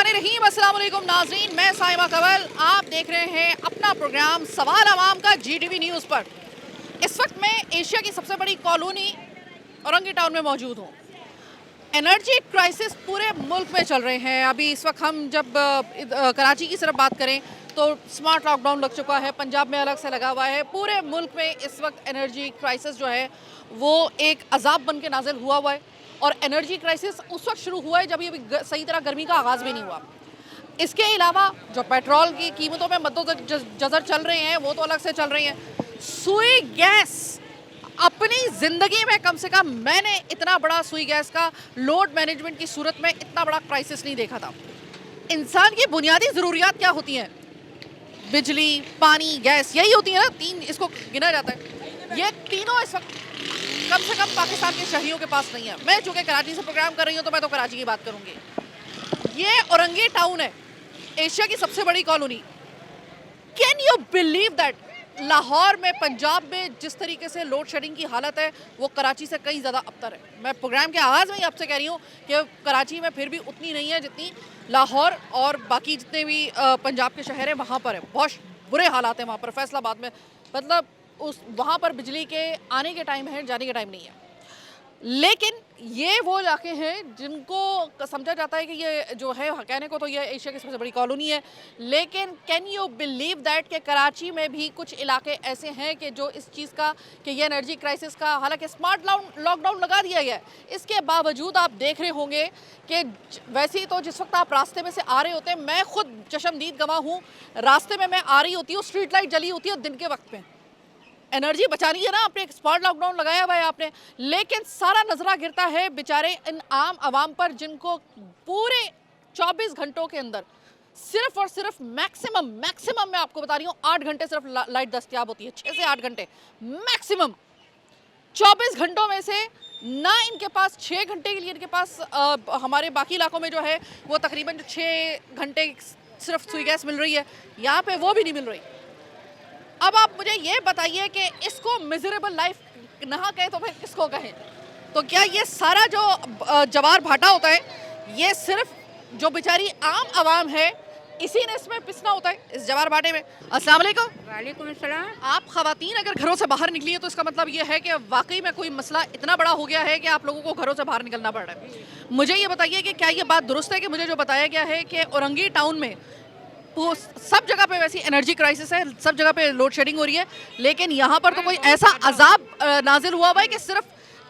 बिस्मिल्लाहिर्रहमानिर्रहीम, अस्सलाम वालेकुम नाज़रीन, मैं साइमा कंवल। आप देख रहे हैं अपना प्रोग्राम सवाल आवाम का जीटीवी न्यूज़ पर। इस वक्त मैं एशिया की सबसे बड़ी कॉलोनी औरंगी टाउन में मौजूद हूँ। एनर्जी क्राइसिस पूरे मुल्क में चल रहे हैं। अभी इस वक्त हम जब कराची की सिर्फ बात करें तो स्मार्ट लॉकडाउन लग चुका है, पंजाब में अलग से लगा हुआ है। पूरे मुल्क में इस वक्त एनर्जी क्राइसिस जो है वो एक अजाब बन के नाजिल हुआ है। और एनर्जी क्राइसिस उस वक्त शुरू हुआ है जब ये सही तरह गर्मी का आगाज़ भी नहीं हुआ। इसके अलावा जो पेट्रोल की कीमतों में मद्देनज़र चल रहे हैं वो तो अलग से चल रही हैं। सुई गैस, अपनी ज़िंदगी में कम से कम मैंने इतना बड़ा सुई गैस का लोड मैनेजमेंट की सूरत में इतना बड़ा क्राइसिस नहीं देखा था। इंसान की बुनियादी ज़रूरियात क्या होती हैं? बिजली, पानी, गैस, यही होती है ना, तीन इसको गिना जाता है। ये तीनों इस वक्त कम से कम पाकिस्तान के शहरियों के पास नहीं है। मैं चूँकि कराची से प्रोग्राम कर रही हूँ तो मैं तो कराची की बात करूँगी। ये औरंगी टाउन है, एशिया की सबसे बड़ी colony. Can you believe that Lahore में, पंजाब में जिस तरीके से लोड शेडिंग की हालत है वो कराची से कहीं ज़्यादा अबतर है। मैं प्रोग्राम के आगाज़ में ही आपसे कह रही हूँ कि कराची में फिर भी उतनी नहीं है जितनी लाहौर और बाकी जितने भी पंजाब के शहर हैं वहाँ पर है। बहुत बुरे हालात हैं वहाँ पर। फैसलाबाद में मतलब वहाँ पर बिजली के आने के टाइम है, जाने के टाइम नहीं है। लेकिन ये वो इलाके हैं जिनको समझा जाता है कि ये जो है, कहने को तो ये एशिया की सबसे बड़ी कॉलोनी है, लेकिन कैन यू बिलीव दैट कि कराची में भी कुछ इलाके ऐसे हैं कि जो इस चीज़ का, कि ये एनर्जी क्राइसिस का, हालांकि स्मार्ट लॉकडाउन लगा दिया गया है, इसके बावजूद आप देख रहे होंगे कि वैसे ही तो जिस वक्त आप रास्ते में से आ रहे होते हैं, मैं खुद चशमदीद गवाह हूँ, रास्ते में मैं आ रही होती हूँ, स्ट्रीट लाइट जली होती है दिन के वक्त में। एनर्जी बचानी है ना, आपने एक स्मार्ट लॉकडाउन लगाया हुआ है आपने, लेकिन सारा नजरा गिरता है बेचारे इन आम आवाम पर जिनको पूरे 24 घंटों के अंदर सिर्फ और सिर्फ मैक्सिमम मैं आपको बता रही हूँ 8 घंटे सिर्फ लाइट दस्तयाब होती है। 6 से 8 घंटे मैक्सिमम। 24 घंटों में से ना इनके पास 6 घंटे के लिए इनके पास हमारे बाकी इलाकों में जो है वो तकरीबन 6 घंटे सिर्फ सुई गैस मिल रही है, यहाँ पे वो भी नहीं मिल रही। अब आप मुझे ये बताइए कि इसको मिजरेबल लाइफ ना कहें तो फिर किसको कहें? तो क्या ये सारा जो जवार भाटा होता है, ये सिर्फ जो बेचारी आम आवाम है इसी ने इसमें पिसना होता है, इस जवार भाटे में? अस्सलाम वालेकुम। वालेकुम अस्सलाम। आप खवातीन अगर घरों से बाहर निकली है तो इसका मतलब ये है कि वाकई में कोई मसला इतना बड़ा हो गया है कि आप लोगों को घरों से बाहर निकलना पड़ रहा है। मुझे ये बताइए कि क्या ये बात दुरुस्त है कि मुझे जो बताया गया है कि औरंगी टाउन में वो सब जगह पे वैसी एनर्जी क्राइसिस है, सब जगह पे लोड शेडिंग हो रही है, लेकिन यहाँ पर तो कोई ऐसा अजाब नाजिल हुआ है कि सिर्फ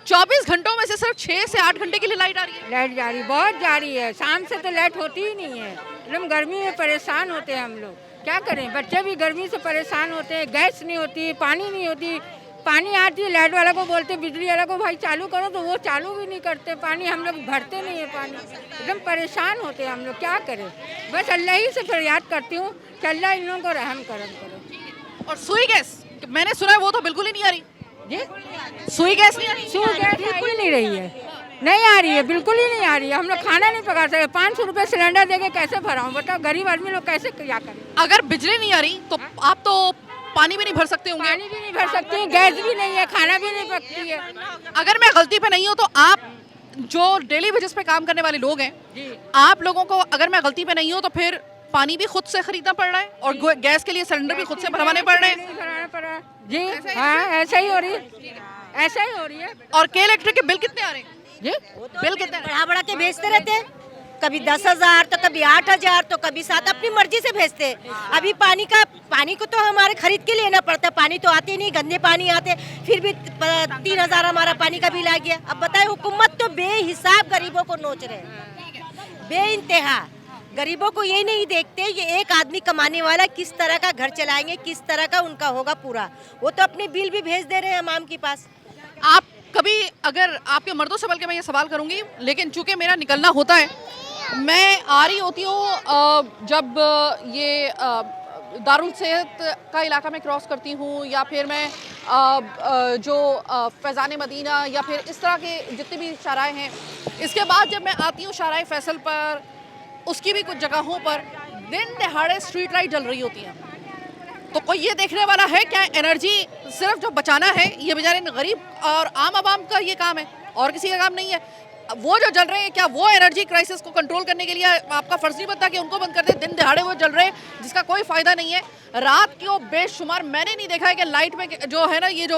24 घंटों में से सिर्फ 6 से 8 घंटे के लिए लाइट आ रही है? लाइट जा रही, बहुत जा रही है। शाम से तो लाइट होती ही नहीं है। एकदम गर्मी में परेशान होते हैं हम लोग। क्या करें, बच्चे भी गर्मी से परेशान होते हैं। गैस नहीं होती, पानी नहीं होती। पानी आती है, लाइट वाला को बोलते, बिजली वाला को भाई चालू करो, तो वो चालू भी नहीं करते। पानी हम लोग भरते नहीं है पानी, एकदम परेशान होते हैं हम लोग। क्या करें, बस अल्लाह ही से फरियाद करती हूँ कि अल्लाह इन लोगों को रहम करम करो। और सुई गैस मैंने सुना है वो तो बिल्कुल ही नहीं आ रही जी? सुई गैस नहीं आ रही? सुई गैस बिल्कुल नहीं रही है, नहीं आ रही है, बिल्कुल ही नहीं आ रही है। हम लोग खाना नहीं पका सकते। 500 रुपये सिलेंडर देके कैसे भराऊँ बताओ? गरीब आदमी लोग कैसे क्या करें? अगर बिजली नहीं आ रही तो आप तो पानी भी नहीं भर सकते होंगे? पानी भी नहीं भर सकती, गैस भी नहीं है, खाना भी नहीं पकती है। अगर मैं गलती पे नहीं हूँ तो आप जो डेली बेसिस पे काम करने वाले लोग हैं, आप लोगों को अगर मैं गलती पे नहीं हूँ तो फिर पानी भी खुद से खरीदना पड़ रहा है और गैस के लिए सिलेंडर भी खुद से भरवाने पड़ रहे हैं जी? हाँ, ऐसा ही हो रही है, ऐसा ही हो रही है। और के इलेक्ट्रिक के बिल कितने आ रहे हैं जी? बिल कितने बढ़ा बढ़ा के भेजते रहते हैं, कभी 10,000 तो कभी 8,000 तो कभी 7, अपनी मर्जी से भेजते हैं। अभी पानी को तो हमारे खरीद के लेना पड़ता है, पानी तो आते नहीं, गंदे पानी आते, फिर भी 3,000 हमारा पानी का बिल आ गया। अब बताए, हुकूमत तो बेहिसाब गरीबों को नोच रहे हैं, बेइंतहा। गरीबों को ये नहीं देखते ये एक आदमी कमाने वाला किस तरह का घर चलाएंगे, किस तरह का उनका होगा पूरा। वो तो अपने बिल भी भेज दे रहे हैं आवाम के पास। आप कभी, अगर आपके मर्दों से बल्कि मैं ये सवाल करूंगी, लेकिन चूंकि मेरा निकलना होता है, मैं आ रही होती हूँ जब ये दारुल सेहत का इलाका में क्रॉस करती हूँ, या फिर मैं जो फैज़ान मदीना या फिर इस तरह के जितने भी शाराएँ हैं, इसके बाद जब मैं आती हूँ शाराए फैसल पर, उसकी भी कुछ जगहों पर दिन दहाड़े स्ट्रीट लाइट जल रही होती हैं। तो कोई ये देखने वाला है क्या एनर्जी सिर्फ जो बचाना है ये बेचारे गरीब और आम आवाम का ये काम है और किसी का काम नहीं है? वो जो जल रहे हैं, क्या वो एनर्जी क्राइसिस को कंट्रोल करने के लिए आपका फर्ज नहीं बनता कि उनको बंद कर दे? दिन दिहाड़े वो जल रहे हैं जिसका कोई फायदा नहीं है। रात को बेशुमार मैंने नहीं देखा है कि लाइट में जो है ना, ये जो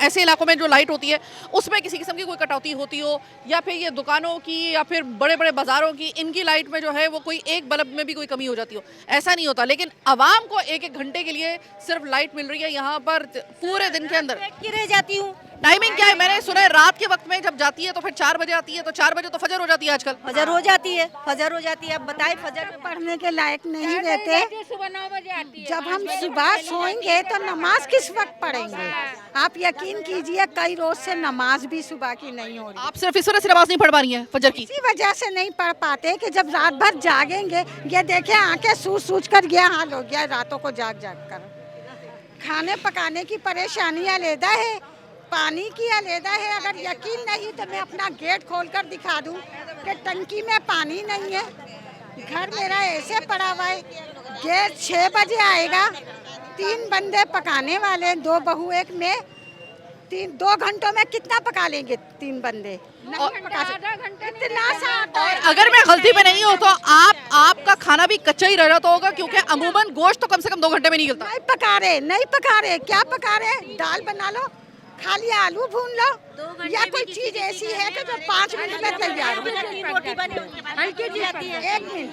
ऐसे इलाकों में जो लाइट होती है उसमें किसी किस्म की कोई कटौती होती हो, या फिर ये दुकानों की या फिर बड़े बड़े बाजारों की इनकी लाइट में जो है वो कोई एक बल्ब में भी कोई कमी हो जाती हो, ऐसा नहीं होता। लेकिन आवाम को एक एक घंटे के लिए सिर्फ लाइट मिल रही है यहाँ पर पूरे दिन के अंदर। रह जाती हूँ। टाइमिंग क्या है? मैंने सुना है रात के वक्त में जब जाती है तो फिर 4 बजे आती है, तो 4 बजे तो फजर हो जाती है आजकल। फजर हो जाती है, फजर हो जाती है। अब बताए फजर में पढ़ने के लायक नहीं रहते। सुबह 9 बजे आती है। जब हम सुबह सोएंगे तो नमाज किस वक्त पढ़ेंगे? आप यकीन कीजिए कई रोज से नमाज भी सुबह की नहीं हो रही। आप सिर्फ इस वजह से नमाज नहीं पढ़ पा रही हैं फजर की? इसी वजह से नहीं पढ़ पाते कि जब रात भर जागेंगे, ये देखे आंखें सूज कर ये हाल हो गया रातों को जाग जाग कर। खाने पकाने की परेशानी अलहदा है, पानी की अलहदा है। अगर यकीन नहीं तो मैं अपना गेट खोलकर दिखा दूं कि टंकी में पानी नहीं है। घर मेरा ऐसे पड़ा हुआ है, गेट 6 बजे आएगा, 3 बंदे पकाने वाले, 2 बहू एक में, 2 घंटों में कितना पका लेंगे 3 बंदे? नहीं पका सकते। इतना सा आता है। और अगर मैं गलती पे नहीं हूँ तो आपका खाना भी कच्चा ही रह जाता होगा, क्योंकि अमूमन गोश्त तो कम से कम 2 घंटे में नहीं गिरता। नहीं पका रहे, क्या पका रहे? दाल बना लो, खाली आलू भून लो, या कोई चीज ऐसी है कि जो 5 मिनट में तैयार हो। एक मिनट,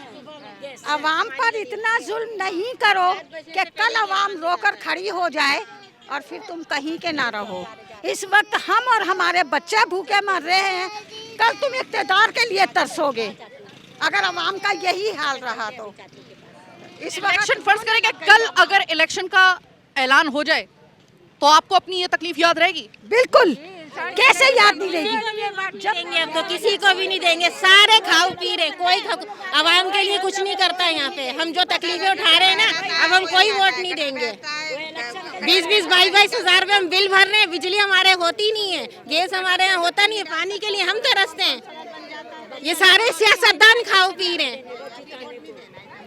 अवाम पर इतना जुल्म नहीं करो कि कल अवाम रोकर खड़ी हो जाए और फिर तुम कहीं के ना रहो। इस वक्त हम और हमारे बच्चे भूखे मर रहे हैं, कल तुम इक़्तिदार के लिए तरसोगे अगर अवाम का यही हाल रहा तो। इस वक्त इलेक्शन फर्ज करें कि कल अगर इलेक्शन का ऐलान हो जाए तो आपको अपनी ये तकलीफ याद रहेगी? बिल्कुल, कैसे याद नहीं रहेगी? जब देंगे हम तो किसी को भी नहीं देंगे, सारे खाओ पी रहे, कोई आवाम के लिए कुछ नहीं करता है यहाँ पे। हम जो तकलीफें उठा रहे हैं ना, अब हम कोई वोट नहीं देंगे। 20-20, 22-22 हजार रुपए हम बिल भर रहे हैं, बिजली हमारे होती नहीं है, गैस हमारे यहाँ होता नहीं है, पानी के लिए हम तरसते हैं। ये सारे सियासतदान खाओ पी रहे हैं।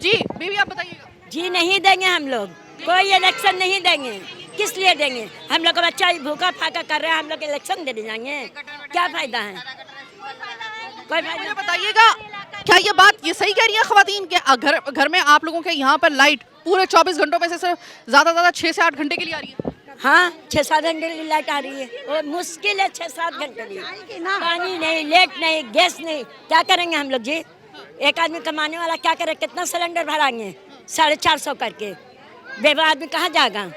जी बीवी आप बताइएगा। जी नहीं देंगे हम लोग, कोई इलेक्शन नहीं देंगे। किस लिए देंगे? हम लोग का बच्चा भूखा फाका कर रहा है, हम लोग इलेक्शन देने जाएंगे? क्या फायदा है? कोई फायदा। मुझे बताइएगा, क्या ये बात ये सही कह रही है ख़वातीन के घर में आप लोगों के यहाँ पर लाइट पूरे 24 घंटों में से सिर्फ ज़्यादा 6 से 8 घंटे के लिए आ रही है? हाँ, 6-7 घंटे की लाइट आ रही है, और मुश्किल है 6-7 घंटे की। पानी नहीं, लाइट नहीं, गैस नहीं, क्या करेंगे हम लोग जी? एक आदमी कमाने वाला क्या करे? कितना सिलेंडर भराएंगे? 450 करके बेवा आदमी कहाँ जाएगा?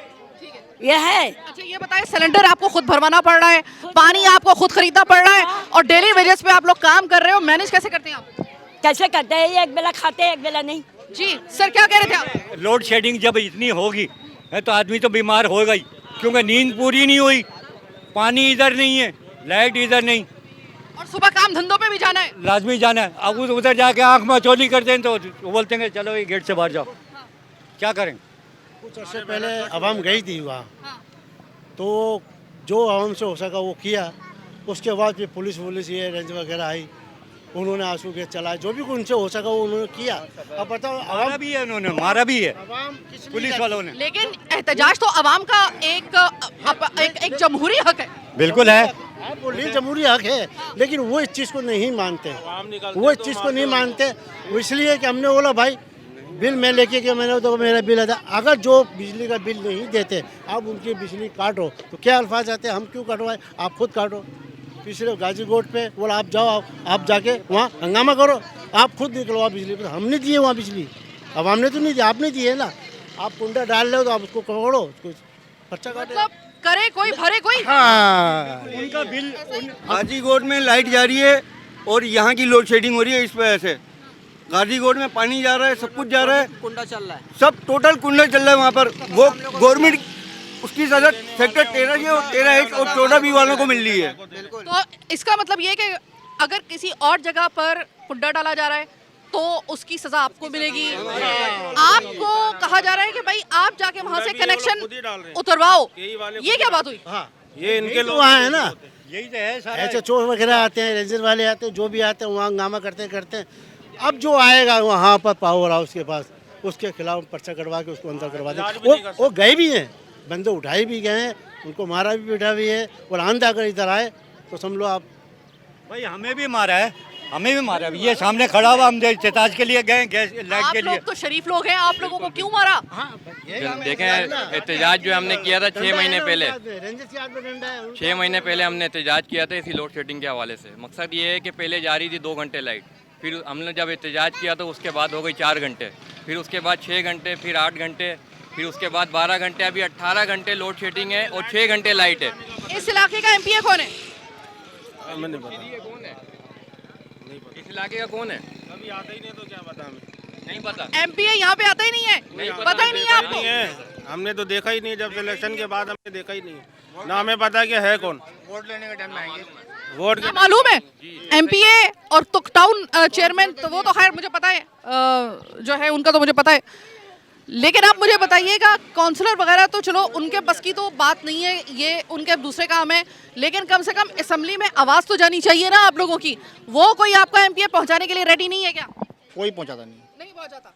यह है। अच्छा ये बताएं, सिलेंडर आपको खुद भरवाना पड़ रहा है, पानी आपको खुद खरीदना पड़ रहा है, और डेली वेजेस पे आप लोग काम कर रहे हो, मैनेज कैसे करते हैं आप? कैसे करते हैं? एक बेला खाते हैं, एक बेला नहीं। जी सर क्या कह रहे थे आप? लोड शेडिंग जब इतनी होगी तो आदमी तो बीमार होगा ही, क्योंकि नींद पूरी नहीं हुई, पानी इधर नहीं है, लाइट इधर नहीं, और सुबह काम धंधों पे भी जाना है, लाजमी जाना है। अब उधर जाके आँख में चोली करते हैं तो वो बोलते हैं चलो ये गेट से बाहर जाओ। क्या करें? कुछ अर्से पहले अवाम गई थी वहाँ, तो जो अवाम से हो सका वो किया। उसके बाद फिर पुलिस ये रेंज वगैरह आई, उन्होंने आंसू गैस चलाए, जो भी उनसे हो सका वो उन्होंने किया। अब बताओ, मारा भी है उन्होंने, मारा भी है अवाम पुलिस वालों ने। लेकिन एहतजाज तो अवाम का एक जमहूरी हक है। बिल्कुल है, आप बोल रही जमहूरी हक है, लेकिन वो इस चीज़ को नहीं मानते, वो इस चीज़ को नहीं मानते। वो इसलिए कि हमने बोला भाई बिल मैं लेके गया, मैंने तो मेरा बिल आता, अगर जो बिजली का बिल नहीं देते आप उनकी बिजली काटो, तो क्या अल्फाज आते हैं? हम क्यों काटवाए, आप खुद काटो। पिछले गाजीकोट पे बोला आप जाओ, आप जाके वहाँ हंगामा करो, आप खुद निकलवाओ बिजली पर। हमने दिए वहाँ बिजली, अवाम ने तो नहीं दिया, आपने दिए ना। आप कुंडा डाल रहे हो तो आप उसको पकड़ो, उसको पर्चा काटो, मतलब करे कोई भरे कोई। हाँ उनका बिल। गाजीकोट में लाइट जा रही है और यहाँ की लोड शेडिंग हो रही है, इस वजह से गाजीकोट में पानी जा रहा है, सब कुछ जा रहा है, कुंडा चल रहा है, सब टोटल कुंडा चल रहा है वहाँ पर। वो गवर्नमेंट उसकी सजा सेक्टर 13 के और 13H और 14B वालों को मिल रही है। तो इसका मतलब ये है कि अगर किसी और जगह पर कुंडा डाला जा रहा है तो उसकी सजा आपको मिलेगी। आपको कहा जा रहा है कि भाई आप जाके वहाँ से कनेक्शन उतरवाओ, ये क्या बात हुई? हाँ ये इनके लोग वहाँ है ना, यही तो है सारा। ऐसे चोर वगैरह आते हैं, रेंजर वाले आते हैं, जो भी आते हैं वहाँ हंगामा करते हैं। अब जो आएगा वहाँ पर पावर हाउस के पास, उसके खिलाफ पर्चा कटवा के उसको अंदर करवा दें। वो गए भी हैं, बंदे उठाए भी गए हैं, उनको मारा भी बैठा भी है, और आंधा अगर इधर आए तो समझ लो आप भाई हमें भी मारा है, हमें भी मारा है। ये सामने खड़ा हुआ, हम एहतजाज के लिए गए गैस लाइट आप के लिए। लोग तो शरीफ लोग हैं, आप लोगों को क्यों मारा? देखें एहतजाज जो हमने किया था 6 महीने पहले, 6 महीने पहले हमने एहतजाज किया था इसी लोड शेडिंग के हवाले से। मकसद ये है कि पहले जा रही थी 2 घंटे लाइट, फिर हमने जब एहतजाज किया तो उसके बाद हो गई 4 घंटे, फिर उसके बाद 6 घंटे, फिर 8 घंटे, फिर उसके बाद 12 घंटे, अभी 18 घंटे लोड शेडिंग है और 6 घंटे लाइट है। इस इलाके का एमपीए कौन है? इस इलाके का कौन है? कभी आता ही नहीं तो क्या पता हमें। नहीं पता। एमपीए यहाँ पे आता ही नहीं है, पता ही नहीं है आपको? हमने तो देखा ही नहीं, जब सिलेक्शन के बाद हमने देखा ही नहीं, ना हमें पता कि है कौन। वोट लेने के टाइम में आएंगे। वोट क्या मालूम है? एमपीए और तुक टाउन चेयरमैन तो वो तो खैर मुझे पता है, जो है उनका तो मुझे पता है, लेकिन आप मुझे बताइएगा काउंसलर वगैरह तो चलो उनके बस की तो बात नहीं है, ये उनके दूसरे काम है, लेकिन कम से कम असेंबली में आवाज़ तो जानी चाहिए ना आप लोगों की। वो कोई आपका एमपीए पहुंचाने के लिए रेडी नहीं है क्या? कोई पहुंचाता नहीं पहुंचाता।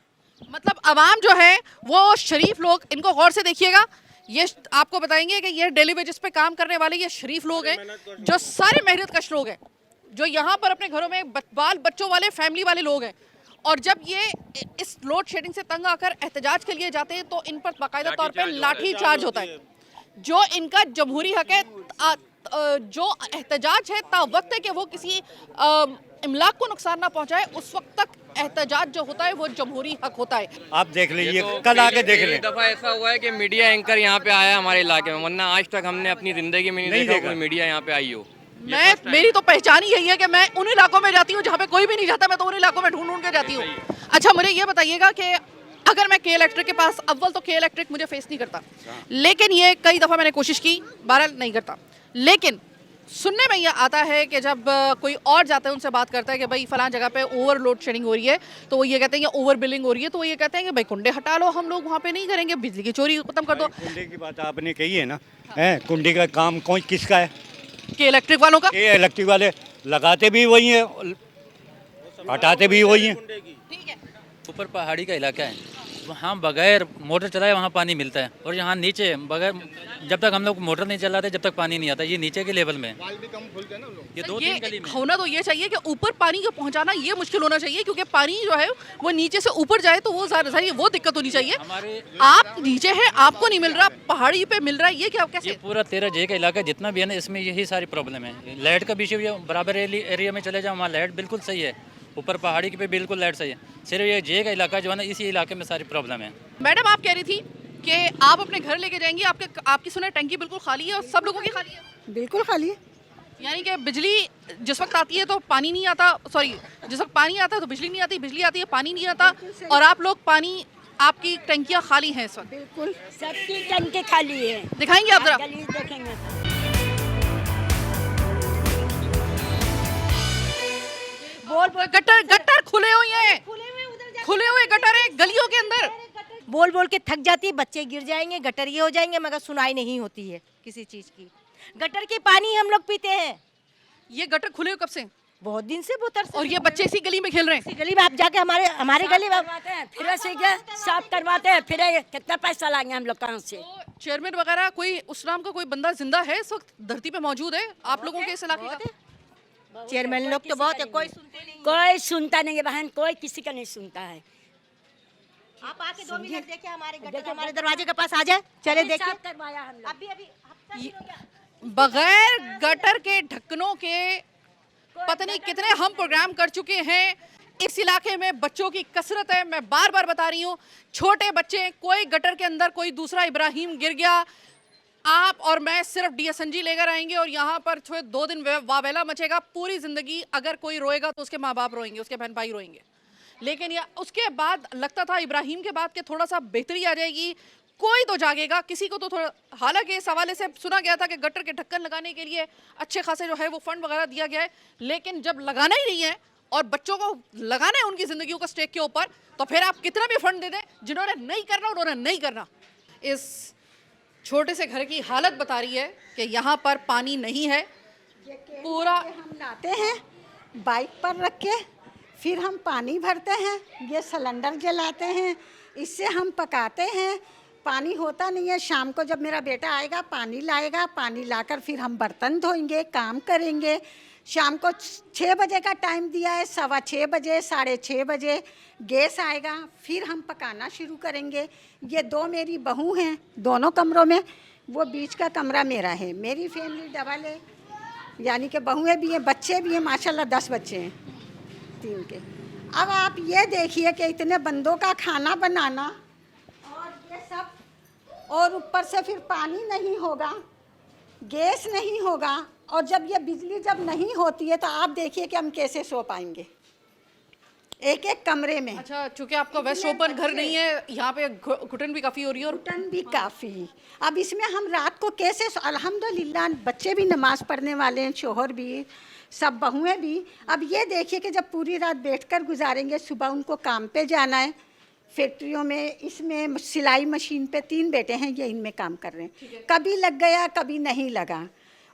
मतलब अवाम जो है वो शरीफ लोग, इनको गौर से देखिएगा, ये आपको बताएंगे कि ये डेली बेसिस पे काम करने वाले ये शरीफ लोग हैं, जो सारे मेहनत कश लोग हैं, जो यहाँ पर अपने घरों में बाल बच्चों वाले फैमिली वाले लोग हैं, और जब ये इस लोड शेडिंग से तंग आकर एहतजाज के लिए जाते हैं तो इन पर बाकायदा तौर पे लाठी चार्ज होता है। जो इनका जमहूरी हक है, जो एहतजाज है ता वक्त है कि वो किसी इमलाक को नुकसान ना पहुंचाए, उस वक्त तक एहतजाज जो होता है वो जमहूरी हक होता है। आप देख लीजिए, कल आके देख लें। दफा ऐसा हुआ है कि मीडिया एंकर यहाँ पे आया हमारे इलाके में, वरना आज तक हमने अपनी जिंदगी में नहीं देखा कोई मीडिया यहाँ पे आई हो। मेरी तो पहचान ही यही है कि मैं उन इलाकों में जाती हूँ जहाँ पे कोई भी नहीं जाता, मैं तो उन इलाकों में ढूंढ के जाती हूँ। अच्छा मुझे ये बताइएगा कि अगर मैं के इलेक्ट्रिक के पास, अव्वल तो के इलेक्ट्रिक मुझे फेस नहीं करता, लेकिन ये कई दफ़ा मैंने कोशिश की, बहरहाल नहीं करता, लेकिन सुनने में ये आता है कि जब कोई और जाता है उनसे बात करता है कि भाई फलां जगह पे ओवरलोड शेडिंग हो रही है, तो वो ये कहते हैं कि ओवर बिलिंग हो रही है, तो वो ये कहते हैं कि भाई कुंडे हटा लो, हम लोग वहाँ पे नहीं करेंगे, बिजली की चोरी खत्म कर दो। कुंडे की बात आपने कही है ना, कुंडे का काम कौन किसका है? के इलेक्ट्रिक वालों का। ये इलेक्ट्रिक वाले लगाते भी वही हैं, हटाते भी वही हैं। ठीक है, ऊपर पहाड़ी का इलाका है, वहाँ बगैर मोटर चलाए वहाँ पानी मिलता है, और यहाँ नीचे बगैर, जब तक हम लोग मोटर नहीं चलाते जब तक पानी नहीं आता। ये नीचे के लेवल में ये 2-3 गली में होना तो ये चाहिए कि ऊपर पानी को पहुंचाना ये मुश्किल होना चाहिए, क्योंकि पानी जो है वो नीचे से ऊपर जाए तो वो सारी वो दिक्कत होनी चाहिए। आप नीचे हैं, आपको नहीं मिल रहा, पहाड़ी पे मिल रहा है, ये क्या कैसे? ये पूरा 13J का इलाका जितना भी है ना, इसमें यही सारी प्रॉब्लम है। लाइट का भी इशू, बराबर एरिया में चले जाओ वहाँ लाइट बिल्कुल सही है, ऊपर पहाड़ी पे बिल्कुल लाइट सही है, सिर्फ ये जे का इलाका जो है ना, इसी इलाके में सारी प्रॉब्लम है। मैडम आप कह रही थी कि आप अपने घर लेके जाएंगी, आपकी सुने टंकी बिल्कुल खाली है और सब लोगों की खाली है? बिल्कुल खाली है। यानी कि बिजली जिस वक्त आती है तो पानी नहीं आता, सॉरी जिस वक्त पानी आता है तो बिजली नहीं आती, बिजली आती है पानी नहीं आता, और आप लोग पानी, आपकी टंकियाँ खाली हैं इस वक्त? बिल्कुल सबकी टंकी खाली है। दिखाएंगे आप जरा? देखेंगे बोल गटर खुले हुए हैं, खुले हुए गटर है गलियों के अंदर। बोल बोल के थक जाती है, बच्चे गिर जाएंगे, गटर ये हो जाएंगे, मगर सुनाई नहीं होती है किसी चीज की। गटर के पानी हम लोग पीते हैं। ये गटर खुले हुए कब से? बहुत दिन से बोतर से। और ये बच्चे इसी गली में खेल रहे हैं? इसी गली में आप जाके हमारे गली में फिर से क्या साफ करवाते हैं, फिर कितना पैसा लाएंगे हम लोग कहाँ से? तो चेयरमैन वगैरह कोई उस नाम का कोई बंदा जिंदा है इस वक्त धरती पे मौजूद है आप लोगों के इस इलाके का? चेयरमैन लोग तो बहुत है, कोई सुनते नहीं। कोई सुनता नहीं है बहन, कोई किसी का नहीं सुनता है। आप आके 2 मिनट देखिए हमारे गटर, हमारे दरवाजे के पास आ जाए, चले देखिए। साफ करवाया हम लोग। अभी बगैर गटर के ढक्कनों के पता नहीं कितने हम प्रोग्राम कर चुके हैं। इस इलाके में बच्चों की कसरत है, मैं बार बार बता रही हूँ, छोटे बच्चे, कोई गटर के अंदर कोई दूसरा इब्राहिम गिर गया, आप और मैं सिर्फ डीएसएनजी लेकर आएंगे और यहाँ पर 2 दिन वावेला मचेगा। पूरी जिंदगी अगर कोई रोएगा तो उसके माँ बाप रोएंगे, उसके बहन भाई रोएंगे, लेकिन या उसके बाद लगता था इब्राहिम के बाद के थोड़ा सा बेहतरी आ जाएगी, कोई तो जागेगा, किसी को तो थोड़ा। हालांकि इस हवाले से सुना गया था कि गटर के ढक्कन लगाने के लिए अच्छे खासे जो है वो फंड वगैरह दिया गया है, लेकिन जब लगाना ही नहीं है और बच्चों को लगाना है उनकी ज़िंदगियों का स्टेक के ऊपर, तो फिर आप कितना भी फंड दे दें, जिन्होंने नहीं करना उन्होंने नहीं करना। इस छोटे से घर की हालत बता रही है कि यहाँ पर पानी नहीं है। पूरा हम लाते हैं बाइक पर रख के, फिर हम पानी भरते हैं, ये सिलेंडर जलाते हैं, इससे हम पकाते हैं। पानी होता नहीं है, शाम को जब मेरा बेटा आएगा पानी लाएगा, पानी लाकर फिर हम बर्तन धोएंगे, काम करेंगे। शाम को 6 बजे का टाइम दिया है, 6:15 बजे 6:30 बजे गैस आएगा, फिर हम पकाना शुरू करेंगे। ये 2 मेरी बहू हैं दोनों कमरों में, वो बीच का कमरा मेरा है। मेरी फैमिली डबल है, यानी कि बहुएँ भी हैं, बच्चे भी हैं, माशाल्लाह 10 बच्चे हैं 3 के। अब आप ये देखिए कि इतने बंदों का खाना बनाना और ये सब, और ऊपर से फिर पानी नहीं होगा, गैस नहीं होगा, और जब ये बिजली जब नहीं होती है तो आप देखिए कि हम कैसे सो पाएंगे एक एक कमरे में। अच्छा, चूंकि आपका वेस्ट ओपन घर नहीं है, यहाँ पे घुटन भी काफ़ी हो रही है और घुटन भी काफ़ी। अब इसमें हम रात को कैसे अल्हम्दुलिल्लाह बच्चे भी नमाज़ पढ़ने वाले हैं, शोहर भी, सब बहुएँ भी। अब ये देखिए कि जब पूरी रात बैठकर गुजारेंगे, सुबह उनको काम पे जाना है फैक्ट्रियों में। इसमें सिलाई मशीन पे 3 बेटे हैं, ये इनमें काम कर रहे हैं। कभी लग गया कभी नहीं लगा,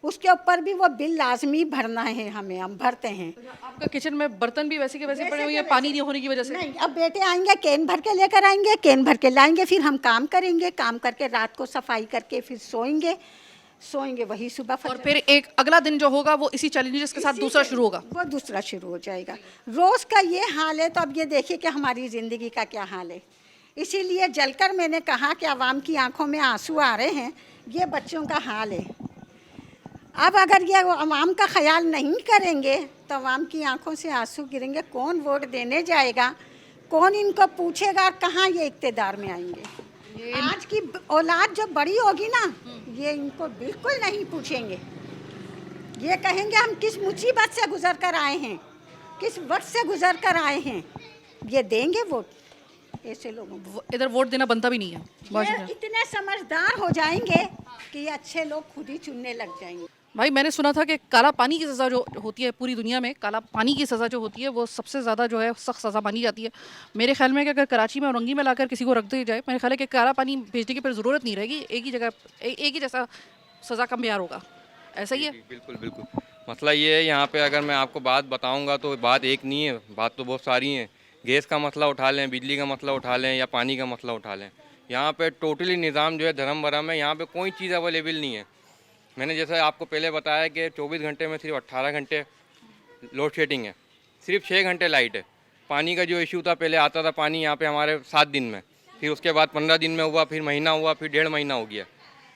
उसके ऊपर भी वो बिल लाजमी भरना है हमें, हम भरते हैं। आपका किचन में बर्तन भी वैसे के वैसे पड़े हुए हैं पानी नहीं होने की वजह से? नहीं, अब बेटे आएंगे कैन भर के लेकर आएंगे, कैन भर के लाएंगे, फिर हम काम करेंगे, काम करके रात को सफाई करके फिर सोएंगे वही सुबह। और फिर एक अगला दिन जो होगा वो इसी चैलेंजेस के साथ दूसरा शुरू होगा। वो दूसरा शुरू हो जाएगा। रोज़ का ये हाल है, तो अब ये देखिए कि हमारी ज़िंदगी का क्या हाल है। इसीलिए जलकर मैंने कहा कि आवाम की आंखों में आंसू आ रहे हैं, ये बच्चों का हाल है। अब अगर ये आवाम का ख्याल नहीं करेंगे तो आवाम की आंखों से आंसू गिरेंगे। कौन वोट देने जाएगा, कौन इनको पूछेगा, कहाँ ये इक़्तिदार में आएंगे। आज की औलाद जो बड़ी होगी ना, ये इनको बिल्कुल नहीं पूछेंगे। ये कहेंगे हम किस मुसीबत से गुजर कर आए हैं, किस वक्त से गुजर कर आए हैं, ये देंगे वोट ऐसे लोगों को। इधर वोट देना बनता भी नहीं है। ये इतने समझदार हो जाएंगे कि ये अच्छे लोग खुद ही चुनने लग जाएंगे। भाई, मैंने सुना था कि काला पानी की सज़ा जो होती है पूरी दुनिया में, काला पानी की सज़ा जो होती है वो सबसे ज़्यादा जो है सख्त सज़ा मानी जाती है। मेरे ख्याल में कि अगर कराची में औरंगी में लाकर किसी को रख दिया जाए, मेरे ख्याल है कि काला पानी भेजने की फिर ज़रूरत नहीं रहेगी, एक ही जगह एक ही जैसा सज़ा का म्यार होगा। ऐसा ही है? बिल्कुल बिल्कुल। मसला ये है यहाँ पे, अगर मैं आपको बात बताऊँगा तो बात एक नहीं है, बात तो बहुत सारी हैं। गैस का मसला उठा लें, बिजली का मसला उठा लें, या पानी का मसला उठा लें, यहाँ पे टोटली निज़ाम जो है धर्म भरम है। यहाँ पे कोई चीज़ अवेलेबल नहीं है। मैंने जैसा आपको पहले बताया कि 24 घंटे में सिर्फ 18 घंटे लोड शेडिंग है, सिर्फ 6 घंटे लाइट है। पानी का जो इशू था, पहले आता था पानी यहाँ पे हमारे 7 दिन में, फिर उसके बाद 15 दिन में हुआ, फिर महीना हुआ, फिर 1.5 महीना हो गया।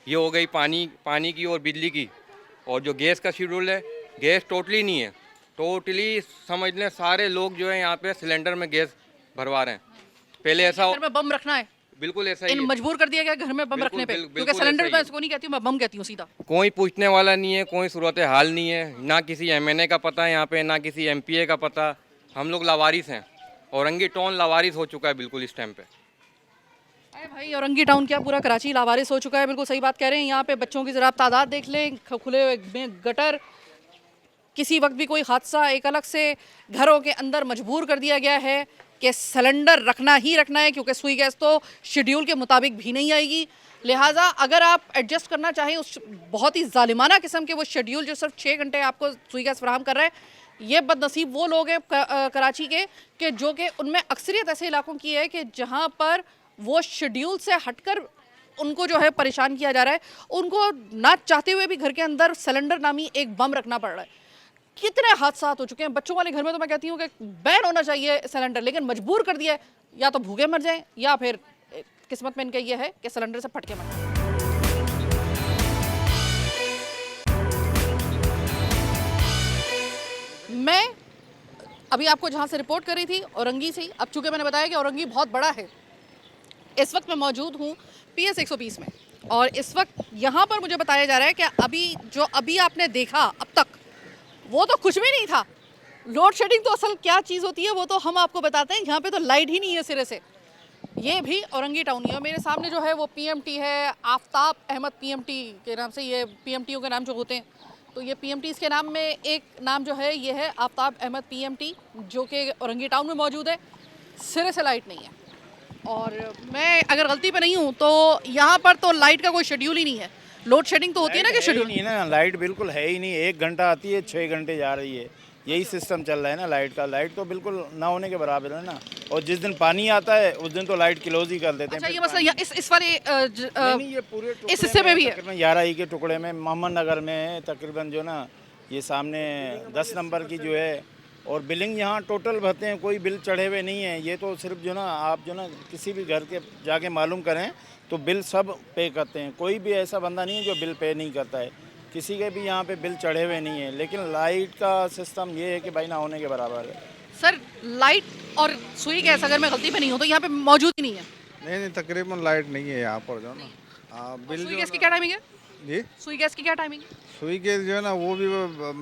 ये हो गई पानी की और बिजली की। और जो गैस का शेड्यूल है, गैस टोटली नहीं है। टोटली समझ लें सारे लोग जो है यहाँ पे सिलेंडर में गैस भरवा रहे हैं। पहले ऐसा घर में बम रखना है, बिल्कुल ऐसा ही मजबूर कर दिया गया घर में बम रखने पे, क्योंकि सिलेंडर मैं इसको नहीं कहती हूँ, मैं बम कहती हूँ सीधा। कोई पूछने वाला नहीं है, कोई सूरत हाल नहीं है, ना किसी MNA का पता है यहाँ पे, ना किसी MPA का पता। हम लोग लावारिस हैं, औरंगी टाउन लावारिस हो चुका है बिल्कुल इस टाइम पे। अरे भाई, औरंगी टाउन क्या पूरा कराची लावारिस हो चुका है। बिल्कुल सही बात कह रहे हैं। यहाँ पे बच्चों की ज़रा आप तादाद देख लें, खुले में गटर, किसी वक्त भी कोई हादसा, एक अलग से घरों के अंदर मजबूर कर दिया गया है कि सिलेंडर रखना ही रखना है, क्योंकि सुई गैस तो शेड्यूल के मुताबिक भी नहीं आएगी। लिहाजा अगर आप एडजस्ट करना चाहें उस बहुत ही जालिमाना किस्म के वो शेड्यूल जो सिर्फ 6 घंटे आपको सुई गैस फराहम कर रहा है, ये बदनसीब वो लोग हैं कराची के कि जो कि उनमें अक्सरियत ऐसे इलाकों की है कि जहाँ पर वो शेड्यूल से हटकर उनको जो है परेशान किया जा रहा है। उनको ना चाहते हुए भी घर के अंदर सिलेंडर नामी एक बम रखना पड़ रहा है। कितने हादसा हो चुके हैं बच्चों वाले घर में, तो मैं कहती हूँ कि बैन होना चाहिए सिलेंडर, लेकिन मजबूर कर दिया है, या तो भूखे मर जाएं या फिर किस्मत में इनका ये है कि सिलेंडर से फटके मर जाएं। मैं अभी आपको जहाँ से रिपोर्ट कर रही थी औरंगी से, अब चूँकि मैंने बताया कि औरंगी बहुत बड़ा है, इस वक्त मैं मौजूद हूँ PS 120 में, और इस वक्त यहाँ पर मुझे बताया जा रहा है कि अभी आपने देखा अब तक वो तो कुछ भी नहीं था। लोड शेडिंग तो असल क्या चीज़ होती है वो तो हम आपको बताते हैं। यहाँ पे तो लाइट ही नहीं है सिरे से। ये भी औरंगी टाउन ही है। मेरे सामने जो है वो PMT है, आफ्ताब अहमद PMT के नाम से, ये PMTओं के नाम जो होते हैं, तो ये PMTs के नाम में एक नाम जो है ये है आफ्ताब अहमद PMT, जो कि औरंगी टाउन में मौजूद है। सिरे से लाइट नहीं है, और मैं अगर गलती पे नहीं हूँ तो यहाँ पर तो लाइट का कोई शेड्यूल ही नहीं है। लोड शेडिंग तो होती है ना कि शेड्यूल नहीं ना, लाइट बिल्कुल है ही नहीं। 1 घंटा आती है, 6 घंटे जा रही है, यही सिस्टम चल रहा है ना लाइट का। लाइट तो बिल्कुल ना होने के बराबर है ना। और जिस दिन पानी आता है उस दिन तो लाइट क्लोज ही कर देते हैं। अच्छा, ये मसला इस वाले नहीं, ये पूरे इस हिस्से में भी है। तकरीबन 11 के टुकड़े में मोहम्मद नगर में तकरीबन जो ना ये सामने 10 नंबर की जो है, और बिलिंग यहाँ टोटल भरते हैं, कोई बिल चढ़े हुए नहीं है। ये तो सिर्फ जो ना आप जो ना किसी भी घर के जाके मालूम करें तो बिल सब पे करते हैं, कोई भी ऐसा बंदा नहीं है जो बिल पे नहीं करता है, किसी के भी यहाँ पे बिल चढ़े हुए नहीं है। लेकिन लाइट का सिस्टम ये है कि भाई ना होने के बराबर है। सर लाइट और सुई गैस अगर मैं गलती पे नहीं हूँ तो यहाँ पे मौजूद ही नहीं है। नहीं, तकरीबन लाइट नहीं है यहाँ पर जो ना। बिल सुई जो गैस की क्या टाइमिंग है? जी, सुई गैस की क्या टाइमिंग है? सुई के जो है ना वो भी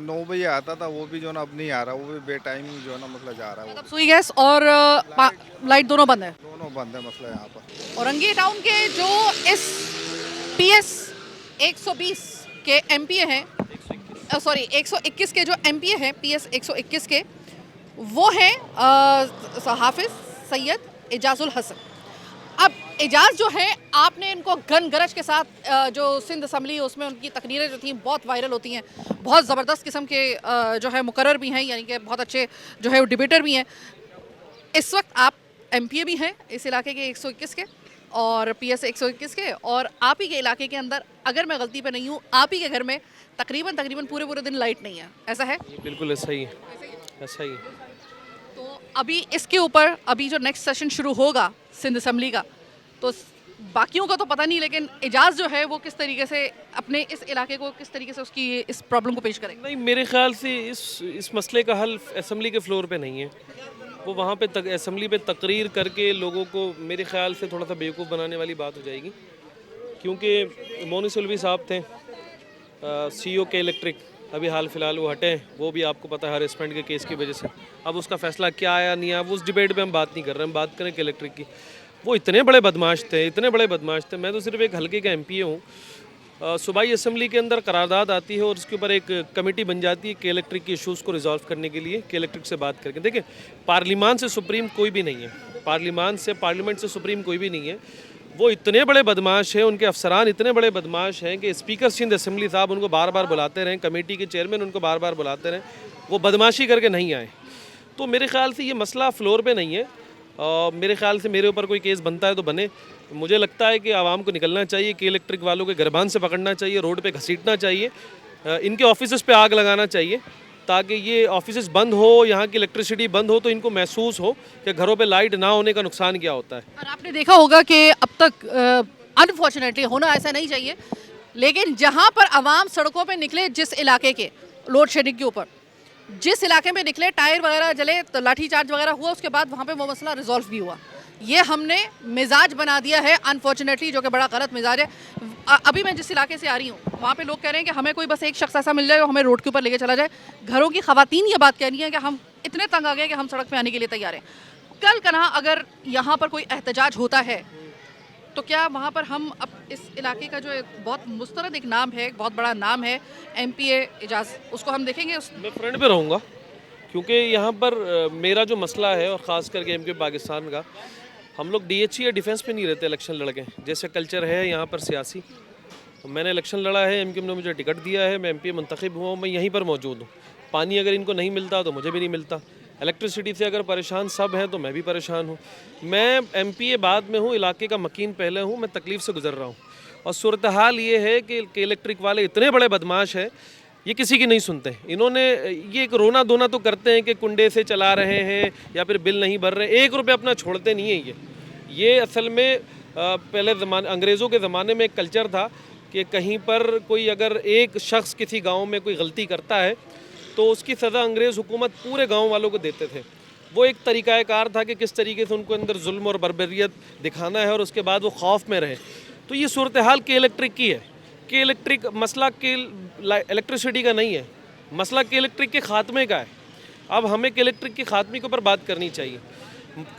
9 बजे आता था, वो भी जो ना अब नहीं आ रहा, वो भी बे टाइमिंग जो है ना मतलब जा रहा है। मतलब सुई गैस और लाइट दोनों बंद है? दोनों बंद है मसला यहाँ पर। औरंगी टाउन के जो इस PS 120 के MPA हैं, सॉरी 121 के जो MPA हैं PS 121 के, वो हैं हाफिज सैयद एजाजुल हसन। अब एजाज जो है, आपने इनको गन गरज के साथ जो सिंध असम्बली है उसमें उनकी तकरीरें जो थी बहुत वायरल होती हैं, बहुत ज़बरदस्त किस्म के जो है मुकर्रर भी हैं, यानी कि बहुत अच्छे जो है वो डिबेटर भी हैं। इस वक्त आप MPA भी हैं इस इलाके के 121 के और PS 121 के, और आप ही के इलाके के अंदर, अगर मैं गलती पे नहीं हूँ, आप ही के घर में तकरीबन पूरे दिन लाइट नहीं है, ऐसा है? बिल्कुल ऐसा ही है, ऐसा ही है। तो अभी इसके ऊपर अभी जो नेक्स्ट सेशन शुरू होगा सिंध असम्बली का, तो बाकियों का तो पता नहीं, लेकिन एजाज जो है वो किस तरीके से अपने इस इलाके को किस तरीके से उसकी इस प्रॉब्लम को पेश करेंगे? नहीं, मेरे ख्याल से इस मसले का हल असम्बली के फ्लोर पे नहीं है। वो वहाँ पे असम्बली पे तकरीर करके लोगों को मेरे ख्याल से थोड़ा सा बेवकूफ़ बनाने वाली बात हो जाएगी, क्योंकि मोनी सुलवी साहब थे CEO के इलेक्ट्रिक, अभी हाल फिलहाल वो हटे हैं, वो भी आपको पता है हरेसमेंट के केस की वजह से। अब उसका फैसला क्या आया नहीं आया, वो उस डिबेट पे हम बात नहीं कर रहे हैं, हम बात करें कि इलेक्ट्रिक की। वो इतने बड़े बदमाश थे, मैं तो सिर्फ एक हल्के का MPA हूँ। सूबाई असम्बली के अंदर करारदाद आती है और उसके ऊपर एक कमेटी बन जाती है के इलेक्ट्रिक के इशूज़ को रिजॉल्व करने के लिए, के इलेक्ट्रिक से बात करके। देखिए, पार्लियामान से सुप्रीम कोई भी नहीं है, पार्लियामेंट से सुप्रीम कोई भी नहीं है। वो इतने बड़े बदमाश हैं, उनके अफसरान इतने बड़े बदमाश हैं कि स्पीकर सिंध असम्बली साहब उनको बार बार बुलाते रहें, कमेटी के चेयरमैन उनको बार बार बुलाते रहें, वो बदमाशी करके नहीं आए। तो मेरे ख्याल से ये मसला फ्लोर पे नहीं है। मेरे ख्याल से मेरे ऊपर कोई केस बनता है तो बने। मुझे लगता है कि आवाम को निकलना चाहिए, के इलेक्ट्रिक वालों के गिरबान से पकड़ना चाहिए, रोड पे घसीटना चाहिए, इनके ऑफिस पे आग लगाना चाहिए, ताकि ये ऑफिस बंद हो, यहाँ की इलेक्ट्रिसिटी बंद हो, तो इनको महसूस हो कि घरों पे लाइट ना होने का नुकसान क्या होता है। और आपने देखा होगा कि अब तक अनफॉर्चुनेटली होना ऐसा नहीं चाहिए, लेकिन जहाँ पर आवाम सड़कों पे निकले, जिस इलाके के लोड शेडिंग के ऊपर जिस इलाके में निकले, टायर वगैरह जले, तो लाठी चार्ज वगैरह हुआ, उसके बाद वहाँ पे वो मसला रिजॉल्व भी हुआ। ये हमने मिजाज बना दिया है अनफॉर्चुनेटली, जो कि बड़ा गलत मिजाज है। अभी मैं जिस इलाके से आ रही हूँ, वहाँ पे लोग कह रहे हैं कि हमें कोई बस एक शख्स ऐसा मिल जाए जो हमें रोड के ऊपर लेके चला जाए। घरों की खवातीन ये बात कह रही हैं कि हम इतने तंग आ गए कि हम सड़क पे आने के लिए तैयार हैं। कल कना अगर यहाँ पर कोई एहतजाज होता है तो क्या वहाँ पर हम अब इस इलाके का जो एक बहुत मुस्तरद एक नाम है, एक बहुत बड़ा नाम है MPA एजाज, उसको हम देखेंगे? मैं फ्रंट पे रहूँगा, क्योंकि यहाँ पर मेरा जो मसला है, और ख़ास करके MPA पाकिस्तान का, हम लोग DHE या डिफेंस पे नहीं रहते इलेक्शन लड़के, जैसे कल्चर है यहाँ पर सियासी। तो मैंने इलेक्शन लड़ा है, MQ ने मुझे टिकट दिया है, मैं MPA मुंतखब हुआ हूँ, मैं यहीं पर मौजूद हूँ। पानी अगर इनको नहीं मिलता तो मुझे भी नहीं मिलता, इलेक्ट्रिसिटी से अगर परेशान सब हैं तो मैं भी परेशान हूँ। मैं MPA बाद में हूँ, इलाके का मकीन पहले हूँ, मैं तकलीफ़ से गुजर रहा हूँ। और सूरत हाल ये है कि इलेक्ट्रिक वाले इतने बड़े बदमाश हैं, ये किसी की नहीं सुनते। इन्होंने ये एक रोना धोना तो करते हैं कि कुंडे से चला रहे हैं या फिर बिल नहीं भर रहे, 1 रुपये अपना छोड़ते नहीं हैं। ये असल में पहले ज़माने अंग्रेज़ों के ज़माने में एक कल्चर था कि कहीं पर कोई अगर एक शख्स किसी गाँव में कोई गलती करता है तो उसकी सज़ा अंग्रेज़ हुकूमत पूरे गांव वालों को देते थे। वो एक तरीक़ाकार था कि किस तरीके से उनको अंदर जुल्म और बर्बरियत दिखाना है और उसके बाद वो खौफ में रहे। तो ये सूरत हाल के इलेक्ट्रिक की है। के इलेक्ट्रिक मसला के इलेक्ट्रिसिटी का नहीं है, मसला के इलेक्ट्रिक के ख़ात्मे का है। अब हमें के इलेक्ट्रिक के ख़ात्मे के ऊपर बात करनी चाहिए।